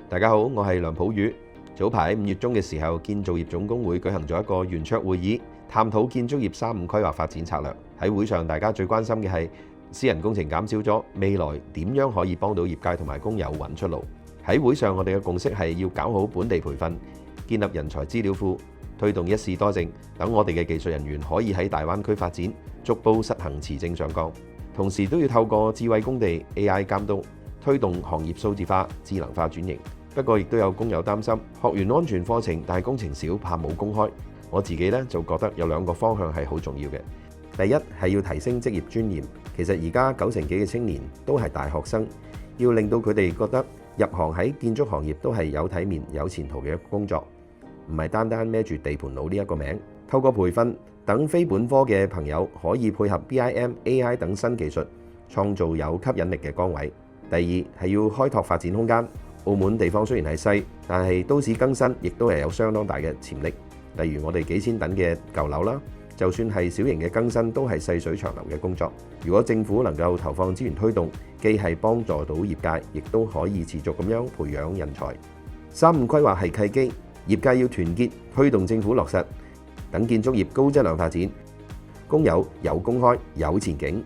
大家好，我係梁普宇。早排5月中嘅時候，建造業總工會舉行咗一個圓桌會議，探討建築業3-5規劃發展策略。喺會上，大家最關心嘅係私人工程減少咗，未來點樣可以幫到業界同埋工友揾出路。喺會上，我哋嘅共識係要搞好本地培訓，建立人才資料庫，推動一試多證，等我哋嘅技術人員可以喺大灣區發展，逐步實行持證上崗。同時都要透過智慧工地、AI 監督，推動行業數字化、智能化轉型。不過亦都有工友擔心，學完安全課程，但係工程少，怕冇工開。我自己就覺得有2個方向係好重要嘅。第一係要提升職業尊嚴。其實而家90%幾嘅青年都係大學生，要令到佢哋覺得入行喺建築行業都係有體面、有前途嘅工作，唔係單單孭住地盤佬呢一個名。透過培訓，等非本科嘅朋友可以配合 BIM、AI 等新技術，創造有吸引力嘅崗位。第二係要開拓發展空間。澳門地方雖然係細，但係都市更新亦都係有相當大嘅潛力。例如我哋幾千棟嘅舊樓啦，就算係小型嘅更新，都係細水長流嘅工作。如果政府能夠投放資源推動，既係幫助到業界，亦都可以持續咁樣培養人才。3-5規劃係契機，業界要團結推動政府落實，等建築業高質量發展，工友有工開有前景。